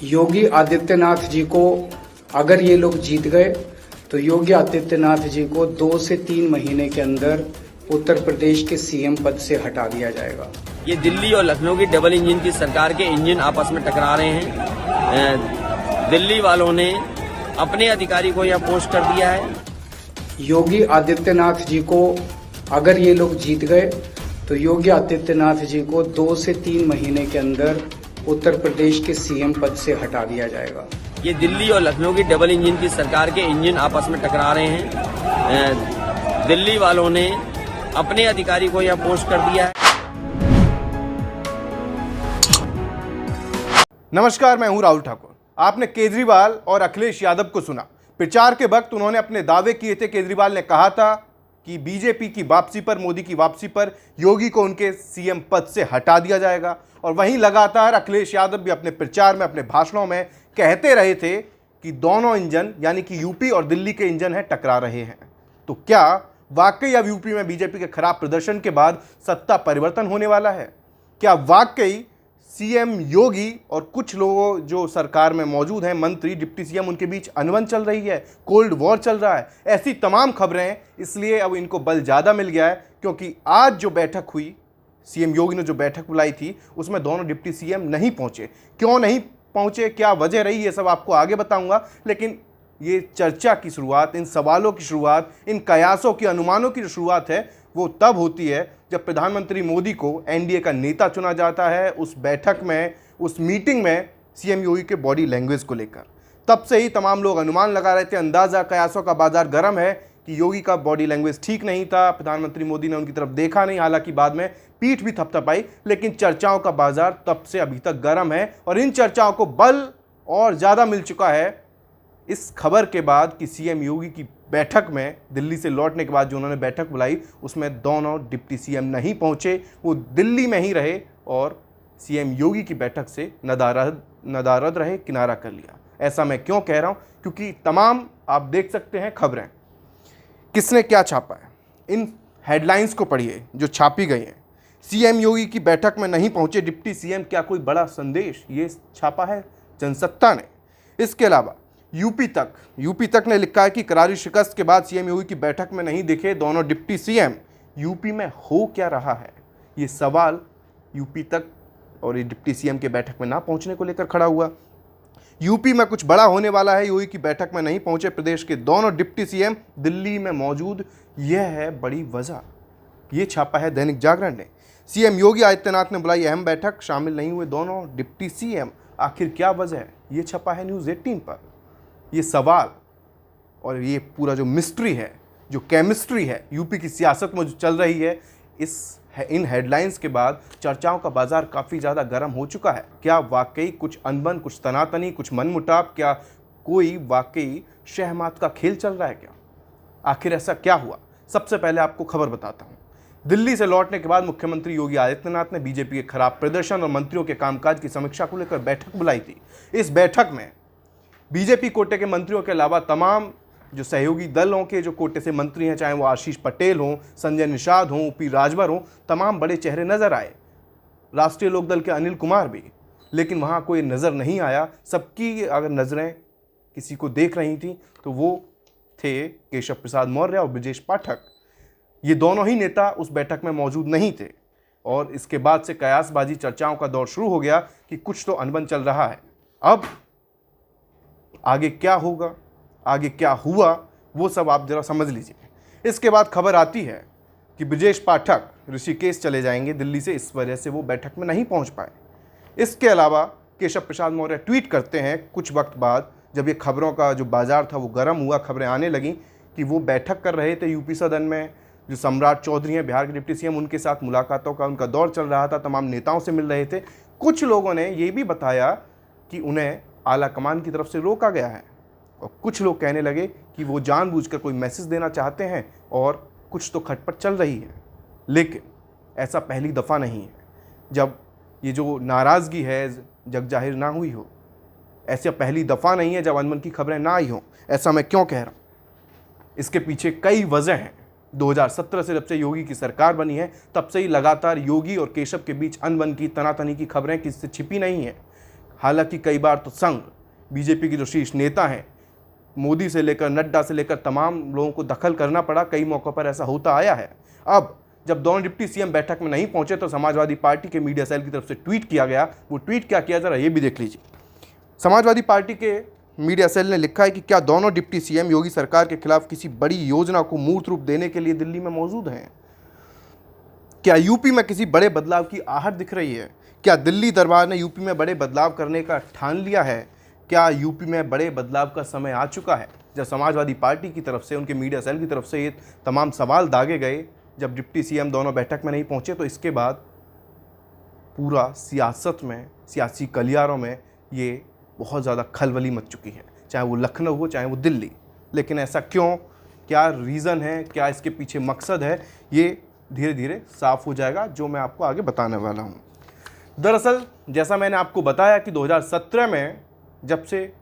योगी आदित्यनाथ जी को अगर ये लोग जीत गए तो योगी आदित्यनाथ जी को 2 से 3 महीने के अंदर उत्तर प्रदेश के सीएम पद से हटा दिया जाएगा। ये दिल्ली और लखनऊ की डबल इंजन की सरकार के इंजन आपस में टकरा रहे हैं। दिल्ली वालों ने अपने अधिकारी को यहाँ पोस्ट कर दिया है। योगी आदित्यनाथ जी को अगर ये लोग जीत गए तो योगी आदित्यनाथ जी को 2 से 3 महीने के अंदर उत्तर प्रदेश के सीएम पद से हटा दिया जाएगा। ये दिल्ली और लखनऊ की डबल इंजन की सरकार के इंजन आपस में टकरा रहे हैं। दिल्ली वालों ने अपने अधिकारी को यहाँ पोस्ट कर दिया है। नमस्कार, मैं हूं राहुल ठाकुर। आपने केजरीवाल और अखिलेश यादव को सुना। प्रचार के वक्त उन्होंने अपने दावे किए थे। केजरीवाल ने कहा था कि बीजेपी की वापसी पर, मोदी की वापसी पर योगी को उनके सीएम पद से हटा दिया जाएगा। और वहीं लगातार अखिलेश यादव भी अपने प्रचार में, अपने भाषणों में कहते रहे थे कि दोनों इंजन यानी कि यूपी और दिल्ली के इंजन हैं, टकरा रहे हैं। तो क्या वाकई अब यूपी में बीजेपी के खराब प्रदर्शन के बाद सत्ता परिवर्तन होने वाला है? क्या वाकई सीएम योगी और कुछ लोगों जो सरकार में मौजूद हैं, मंत्री, डिप्टी सीएम, उनके बीच अनबन चल रही है, कोल्ड वॉर चल रहा है? ऐसी तमाम खबरें हैं। इसलिए अब इनको बल ज़्यादा मिल गया है, क्योंकि आज जो बैठक हुई, सीएम योगी ने जो बैठक बुलाई थी, उसमें दोनों डिप्टी सीएम नहीं पहुंचे। क्यों नहीं पहुंचे, क्या वजह रही, ये सब आपको आगे बताऊंगा। लेकिन ये चर्चा की शुरुआत, इन सवालों की शुरुआत, इन कयासों की, अनुमानों की जो शुरुआत है, वो तब होती है जब प्रधानमंत्री मोदी को एनडीए का नेता चुना जाता है। उस बैठक में, उस मीटिंग में सीएम योगी के बॉडी लैंग्वेज को लेकर तब से ही तमाम लोग अनुमान लगा रहे थे। अंदाजा, कयासों का बाजार गर्म है कि योगी का बॉडी लैंग्वेज ठीक नहीं था, प्रधानमंत्री मोदी ने उनकी तरफ देखा नहीं। हालांकि बाद में पीठ भी थपथपाई, लेकिन चर्चाओं का बाजार तब से अभी तक गर्म है। और इन चर्चाओं को बल और ज़्यादा मिल चुका है इस खबर के बाद कि सीएम योगी की बैठक में, दिल्ली से लौटने के बाद जो उन्होंने बैठक बुलाई, उसमें दोनों डिप्टी सीएम नहीं पहुंचे। वो दिल्ली में ही रहे और सीएम योगी की बैठक से नदारद रहे, किनारा कर लिया। ऐसा मैं क्यों कह रहा हूं? क्योंकि तमाम आप देख सकते हैं खबरें, किसने क्या छापा है। इन हेडलाइंस को पढ़िए जो छापी गई हैं। सीएम योगी की बैठक में नहीं पहुंचे डिप्टी सीएम, क्या कोई बड़ा संदेश? ये छापा है जनसत्ता ने। इसके अलावा यूपी तक ने लिखा है कि करारी शिकस्त के बाद सीएम योगी की बैठक में नहीं दिखे दोनों डिप्टी सीएम। यूपी में हो क्या रहा है, ये सवाल यूपी तक और ये डिप्टी सीएम के बैठक में ना पहुंचने को लेकर खड़ा हुआ। यूपी में कुछ बड़ा होने वाला है, योगी की बैठक में नहीं पहुंचे प्रदेश के दोनों डिप्टी सीएम, दिल्ली में मौजूद, यह है बड़ी वजह। ये छापा है दैनिक जागरण ने। सीएम योगी आदित्यनाथ ने बुलाई अहम बैठक, शामिल नहीं हुए दोनों डिप्टी सीएम, आखिर क्या वजह है? ये छपा है न्यूज़ 18 पर। ये सवाल और ये पूरा जो मिस्ट्री है, जो केमिस्ट्री है यूपी की सियासत में जो चल रही है, इन हेडलाइंस के बाद चर्चाओं का बाजार काफ़ी ज़्यादा गर्म हो चुका है। क्या वाकई कुछ अनबन, कुछ तनातनी, कुछ मनमुटाव, क्या कोई वाकई शहमात का खेल चल रहा है क्या? आखिर ऐसा क्या हुआ? सबसे पहले आपको खबर बताता हूँ। दिल्ली से लौटने के बाद मुख्यमंत्री योगी आदित्यनाथ ने बीजेपी के खराब प्रदर्शन और मंत्रियों के कामकाज की समीक्षा को लेकर बैठक बुलाई थी। इस बैठक में बीजेपी कोटे के मंत्रियों के अलावा तमाम जो सहयोगी दलों के जो कोटे से मंत्री हैं, चाहे वो आशीष पटेल हों, संजय निषाद हों, पी राजभर हों, तमाम बड़े चेहरे नजर आए। राष्ट्रीय लोकदल के अनिल कुमार भी, लेकिन वहाँ कोई नज़र नहीं आया। सबकी अगर नज़रें किसी को देख रही थी तो वो थे केशव प्रसाद मौर्य और ब्रजेश पाठक। ये दोनों ही नेता उस बैठक में मौजूद नहीं थे। और इसके बाद से कयासबाजी, चर्चाओं का दौर शुरू हो गया कि कुछ तो अनबन चल रहा है। अब आगे क्या होगा, आगे क्या हुआ, वो सब आप जरा समझ लीजिए। इसके बाद खबर आती है कि ब्रजेश पाठक ऋषिकेश चले जाएंगे दिल्ली से, इस वजह से वो बैठक में नहीं पहुंच पाए। इसके अलावा केशव प्रसाद मौर्य ट्वीट करते हैं कुछ वक्त बाद, जब ये खबरों का जो बाजार था वो गर्म हुआ, खबरें आने लगी कि वो बैठक कर रहे थे यूपी सदन में। जो सम्राट चौधरी हैं, बिहार के डिप्टी सीएम, उनके साथ मुलाकातों का उनका दौर चल रहा था, तमाम नेताओं से मिल रहे थे। कुछ लोगों ने ये भी बताया कि उन्हें आला कमान की तरफ से रोका गया है, और कुछ लोग कहने लगे कि वो जानबूझकर कोई मैसेज देना चाहते हैं और कुछ तो खटपट चल रही है। लेकिन ऐसा पहली दफ़ा नहीं है जब ये जो नाराज़गी है जग जाहिर ना हुई हो। ऐसा पहली दफ़ा नहीं है जब अनबन की खबरें ना आई हों। ऐसा मैं क्यों कह रहा हूँ? इसके पीछे कई वजह हैं। 2017 से जब से योगी की सरकार बनी है, तब से ही लगातार योगी और केशव के बीच अनबन की, तनातनी की खबरें किससे छिपी नहीं है। हालांकि कई बार तो संघ बीजेपी के जो शीर्ष नेता हैं, मोदी से लेकर नड्डा से लेकर तमाम लोगों को दखल करना पड़ा, कई मौक़ों पर ऐसा होता आया है। अब जब दोनों डिप्टी सीएम बैठक में नहीं पहुंचे तो समाजवादी पार्टी के मीडिया सेल की तरफ से ट्वीट किया गया। वो ट्वीट क्या किया, जरा ये भी देख लीजिए। समाजवादी पार्टी के मीडिया सेल ने लिखा है कि क्या दोनों डिप्टी सीएम योगी सरकार के खिलाफ किसी बड़ी योजना को मूर्त रूप देने के लिए दिल्ली में मौजूद हैं? क्या यूपी में किसी बड़े बदलाव की आहट दिख रही है? क्या दिल्ली दरबार ने यूपी में बड़े बदलाव करने का ठान लिया है? क्या यूपी में बड़े बदलाव का समय आ चुका है? जब समाजवादी पार्टी की तरफ से, उनके मीडिया सेल की तरफ से ये तमाम सवाल दागे गए, जब डिप्टी सीएम दोनों बैठक में नहीं पहुंचे, तो इसके बाद पूरा सियासत में, सियासी गलियारों में ये बहुत ज़्यादा खलबली मच चुकी है, चाहे वो लखनऊ हो चाहे वो दिल्ली। लेकिन ऐसा क्यों, क्या रीज़न है, क्या इसके पीछे मकसद है, ये धीरे धीरे साफ हो जाएगा, जो मैं आपको आगे बताने वाला हूँ। दरअसल जैसा मैंने आपको बताया कि 2017 में जब से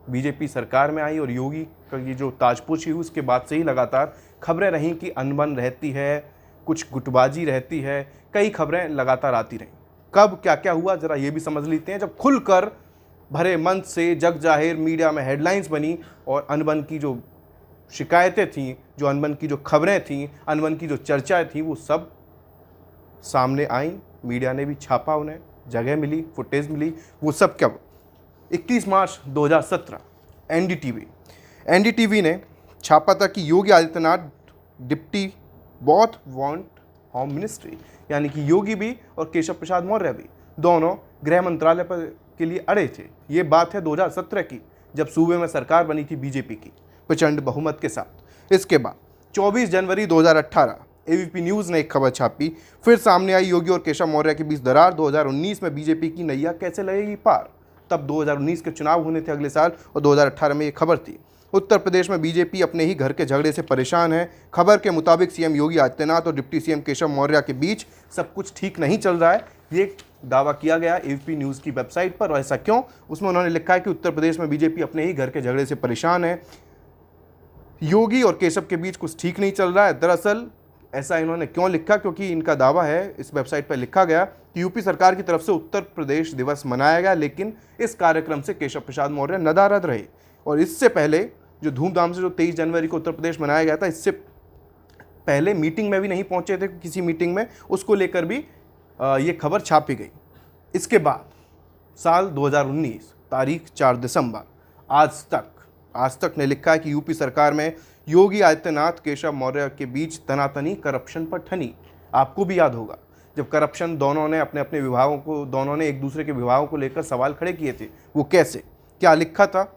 बीजेपी सरकार में आई और योगी का ये जो ताजपोशी हुई, उसके बाद से ही लगातार खबरें रहीं कि अनबन रहती है, कुछ गुटबाजी रहती है, कई खबरें लगातार आती रहीं। कब क्या क्या हुआ ज़रा ये भी समझ लेते हैं। जब खुलकर भरे मंच से जग जाहिर मीडिया में हेडलाइंस बनी और अनबन की जो शिकायतें थीं, जो अनबन की जो खबरें थीं, अनबन की जो चर्चाएं थीं, वो सब सामने आई। मीडिया ने भी छापा, उन्हें जगह मिली, फुटेज मिली। वो सब कब? 21 मार्च 2017 एनडीटीवी ने छापा था कि Yogi Adityanath deputy both want home ministry, यानी कि योगी भी और केशव प्रसाद मौर्य भी दोनों गृह मंत्रालय पर के लिए अड़े थे। ये बात है 2017 की, जब सूबे में सरकार बनी थी बीजेपी की प्रचंड बहुमत के साथ। इसके बाद 24 जनवरी 2018 एबीपी न्यूज़ ने एक खबर छापी, फिर सामने आई योगी और केशव मौर्य के बीच दरार, 2019 में बीजेपी की नैया कैसे लगेगी पार। तब 2019 के चुनाव होने थे अगले साल और 2018 में ये खबर थी। उत्तर प्रदेश में बीजेपी अपने ही घर के झगड़े से परेशान है। खबर के मुताबिक सीएम योगी आदित्यनाथ और डिप्टी सीएम केशव मौर्य के बीच सब कुछ ठीक नहीं चल रहा है, ये दावा किया गया एबीपी न्यूज़ की वेबसाइट पर। और ऐसा क्यों? उसमें उन्होंने लिखा है कि उत्तर प्रदेश में बीजेपी अपने ही घर के झगड़े से परेशान है, योगी और केशव के बीच कुछ ठीक नहीं चल रहा है। दरअसल ऐसा इन्होंने क्यों लिखा? क्योंकि इनका दावा है, इस वेबसाइट पर लिखा गया कि यूपी सरकार की तरफ से उत्तर प्रदेश दिवस मनाया गया, लेकिन इस कार्यक्रम से केशव प्रसाद मौर्य नदारद रहे। और इससे पहले जो धूमधाम से जो 23 जनवरी को उत्तर प्रदेश मनाया गया था, इससे पहले मीटिंग में भी नहीं पहुंचे थे, किसी मीटिंग में, उसको लेकर भी ये खबर छापी गई। इसके बाद साल 2019 तारीख 4 दिसंबर आज तक ने लिखा है कि यूपी सरकार में योगी आदित्यनाथ केशव मौर्य के बीच तनातनी करप्शन पर ठनी। आपको भी याद होगा जब करप्शन, दोनों ने अपने अपने विभागों को, दोनों ने एक दूसरे के विभागों को लेकर सवाल खड़े किए थे। वो कैसे, क्या लिखा था?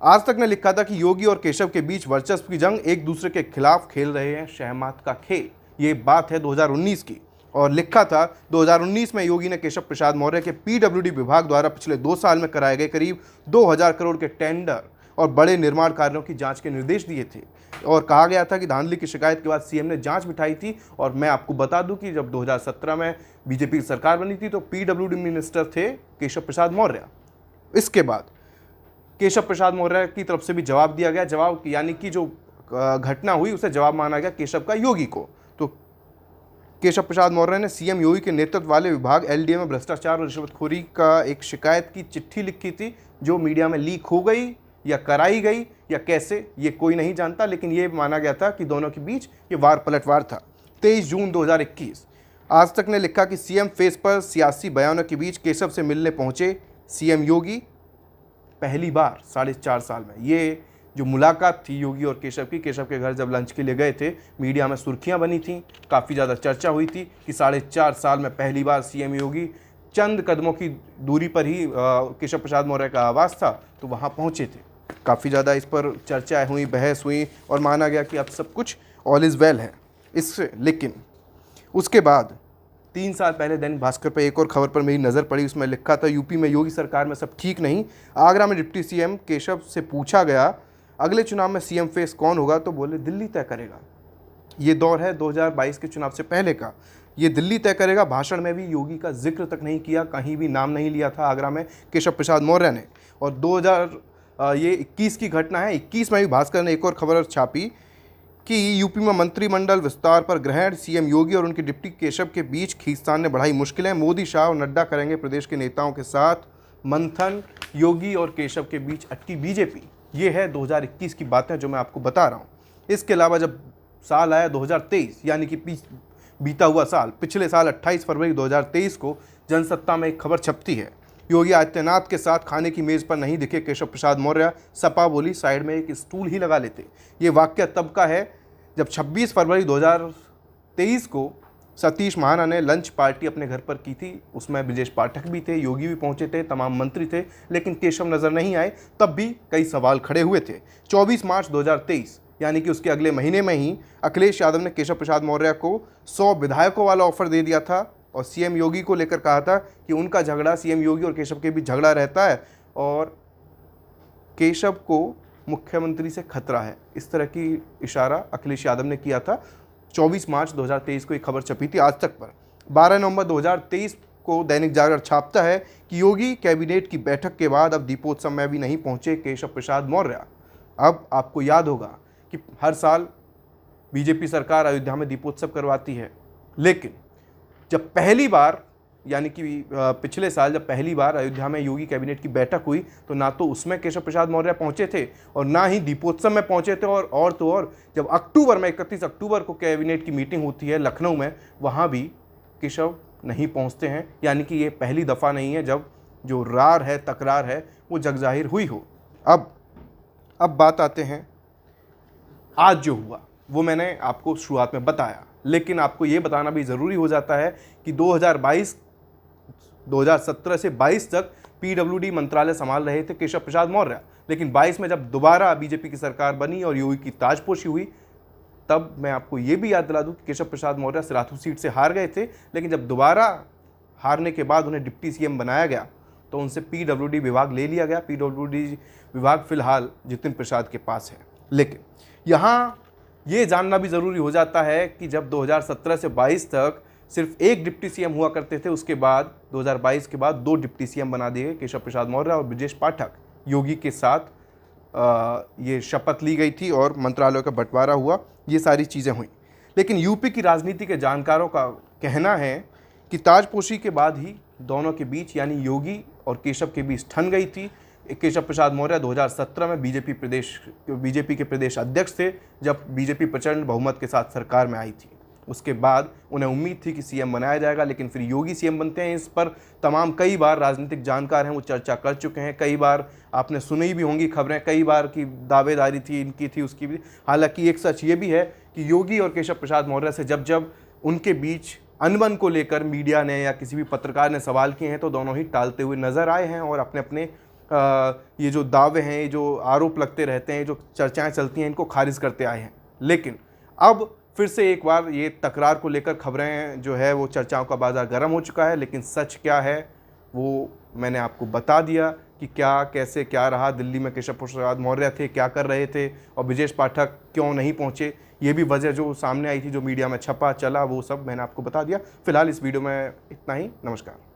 आज तक ने लिखा था कि योगी और केशव के बीच वर्चस्व की जंग, एक दूसरे के खिलाफ खेल रहे हैं शहमात का खेल। ये बात है 2019 की। और लिखा था 2019 में योगी ने केशव प्रसाद मौर्य के पीडब्ल्यूडी विभाग द्वारा पिछले 2 साल में कराए गए करीब 2000 करोड़ के टेंडर और बड़े निर्माण कार्यों की जांच के निर्देश दिए थे। और कहा गया था कि धांधली की शिकायत के बाद सीएम ने जांच बिठाई थी। और मैं आपको बता दूं कि जब 2017 में बीजेपी की सरकार बनी थी तो पीडब्ल्यूडी मिनिस्टर थे केशव प्रसाद मौर्य। इसके बाद केशव प्रसाद मौर्य की तरफ से भी जवाब दिया गया। जवाब यानी कि जो घटना हुई उसे जवाब माना गया केशव का योगी को। तो केशव प्रसाद मौर्य ने सीएम योगी के नेतृत्व वाले विभाग एलडीए में भ्रष्टाचार और रिश्वतखोरी का एक शिकायत की चिट्ठी लिखी थी, जो मीडिया में लीक हो गई या कराई गई या कैसे, ये कोई नहीं जानता, लेकिन ये माना गया था कि दोनों के बीच ये वार पलटवार था। 23 जून 2021 आज तक ने लिखा कि सीएम फेस पर सियासी बयानों के बीच केशव से मिलने पहुंचे सीएम योगी पहली बार 4.5 साल में। ये जो मुलाकात थी योगी और केशव की, केशव के घर जब लंच के लिए गए थे, मीडिया में सुर्खियां बनी थी, काफ़ी ज़्यादा चर्चा हुई थी कि 4.5 साल में पहली बार सीएम योगी चंद कदमों की दूरी पर ही केशव प्रसाद मौर्य का आवास था, तो वहाँ पहुँचे थे। काफ़ी ज़्यादा इस पर चर्चाएँ हुई, बहस हुई और माना गया कि अब सब कुछ ऑल इज़ वेल है इससे। लेकिन उसके बाद 3 साल पहले दैनिक भास्कर पर एक और खबर पर मेरी नज़र पड़ी। उसमें लिखा था यूपी में योगी सरकार में सब ठीक नहीं। आगरा में डिप्टी सीएम केशव से पूछा गया अगले चुनाव में सीएम फेस कौन होगा, तो बोले दिल्ली तय करेगा। ये दौर है 2022 के चुनाव से पहले का, ये दिल्ली तय करेगा। भाषण में भी योगी का जिक्र तक नहीं किया, कहीं भी नाम नहीं लिया था आगरा में केशव प्रसाद मौर्य ने। और 2021 की घटना है, 21 में भी भास्कर ने एक और खबर छापी कि यूपी में मंत्रिमंडल विस्तार पर ग्रहण, सीएम योगी और उनके डिप्टी केशव के बीच खींचतान ने बढ़ाई मुश्किलें, मोदी, शाह और नड्डा करेंगे प्रदेश के नेताओं के साथ मंथन योगी और केशव के बीच अटकी बीजेपी। ये है 2021 की बातें जो मैं आपको बता रहा हूँ। इसके अलावा जब साल आया 2023, यानी कि बीता हुआ साल, पिछले साल 28 फरवरी 2023 को जनसत्ता में एक खबर छपती है। योगी आदित्यनाथ के साथ खाने की मेज़ पर नहीं दिखे केशव प्रसाद मौर्य, सपा बोली साइड में एक स्टूल ही लगा लेते। ये वाकया तब का है जब 26 फरवरी 2023 को सतीश महाना ने लंच पार्टी अपने घर पर की थी। उसमें ब्रजेश पाठक भी थे, योगी भी पहुंचे थे, तमाम मंत्री थे, लेकिन केशव नज़र नहीं आए। तब भी कई सवाल खड़े हुए थे। 24 मार्च 2023 यानी कि उसके अगले महीने में ही अखिलेश यादव ने केशव प्रसाद मौर्य को 100 विधायकों वाला ऑफर दे दिया था और सीएम योगी को लेकर कहा था कि उनका झगड़ा, सीएम योगी और केशव के बीच झगड़ा रहता है और केशव को मुख्यमंत्री से खतरा है। इस तरह की इशारा अखिलेश यादव ने किया था। 24 मार्च 2023 को एक खबर छपी थी आज तक पर। 12 नवंबर 2023 को दैनिक जागरण छापता है कि योगी कैबिनेट की बैठक के बाद अब दीपोत्सव में भी नहीं पहुंचे केशव प्रसाद मौर्य। अब आपको याद होगा कि हर साल बीजेपी सरकार अयोध्या में दीपोत्सव करवाती है, लेकिन जब पहली बार यानी कि पिछले साल जब पहली बार अयोध्या में योगी कैबिनेट की बैठक हुई तो ना तो उसमें केशव प्रसाद मौर्य पहुंचे थे और ना ही दीपोत्सव में पहुंचे थे। और जब अक्टूबर में 31 अक्टूबर को कैबिनेट की मीटिंग होती है लखनऊ में, वहां भी केशव नहीं पहुंचते हैं। यानी कि ये पहली दफ़ा नहीं है जब जो रार है, तकरार है, वो जगजाहिर हुई हो। अब बात आते हैं आज जो हुआ, वो मैंने आपको शुरुआत में बताया, लेकिन आपको ये बताना भी ज़रूरी हो जाता है कि 2017 से 22 तक पीडब्ल्यूडी मंत्रालय संभाल रहे थे केशव प्रसाद मौर्य। लेकिन 22 में जब दोबारा बीजेपी की सरकार बनी और योगी की ताजपोशी हुई, तब मैं आपको ये भी याद दिला दूं कि केशव प्रसाद मौर्य सिराथू सीट से हार गए थे। लेकिन जब दोबारा हारने के बाद उन्हें डिप्टी सीएम बनाया गया तो उनसे पीडब्ल्यूडी विभाग ले लिया गया। पीडब्ल्यूडी विभाग फिलहाल जितिन प्रसाद के पास है। लेकिन यहाँ ये जानना भी ज़रूरी हो जाता है कि जब 2017 से 22 तक सिर्फ एक डिप्टी सीएम हुआ करते थे, उसके बाद 2022 के बाद 2 डिप्टी सीएम बना दिए गए, केशव प्रसाद मौर्य और ब्रजेश पाठक। योगी के साथ ये शपथ ली गई थी और मंत्रालयों का बंटवारा हुआ, ये सारी चीज़ें हुई। लेकिन यूपी की राजनीति के जानकारों का कहना है कि ताजपोशी के बाद ही दोनों के बीच यानी योगी और केशव के बीच ठन गई थी। केशव प्रसाद मौर्य 2017 में बीजेपी के प्रदेश अध्यक्ष थे जब बीजेपी प्रचंड बहुमत के साथ सरकार में आई थी। उसके बाद उन्हें उम्मीद थी कि सीएम बनाया जाएगा, लेकिन फिर योगी सीएम बनते हैं। इस पर तमाम कई बार राजनीतिक जानकार हैं वो चर्चा कर चुके हैं। कई बार आपने सुनी भी होंगी खबरें, कई बार की दावेदारी थी, इनकी थी, उसकी भी। हालांकि एक सच ये भी है कि योगी और केशव प्रसाद मौर्य से जब उनके बीच अनबन को लेकर मीडिया ने या किसी भी पत्रकार ने सवाल किए हैं तो दोनों ही टालते हुए नजर आए हैं और अपने अपने ये जो दावे हैं, ये जो आरोप लगते रहते हैं, जो चर्चाएं चलती हैं, इनको खारिज करते आए हैं। लेकिन अब फिर से एक बार ये तकरार को लेकर खबरें जो है वो चर्चाओं का बाजार गर्म हो चुका है। लेकिन सच क्या है वो मैंने आपको बता दिया कि क्या, कैसे, क्या रहा। दिल्ली में केशव प्रसाद मौर्य थे, क्या कर रहे थे, और ब्रजेश पाठक क्यों नहीं पहुंचे, ये भी वजह जो सामने आई थी, जो मीडिया में छपा चला, वो सब मैंने आपको बता दिया। फिलहाल इस वीडियो में इतना ही। नमस्कार।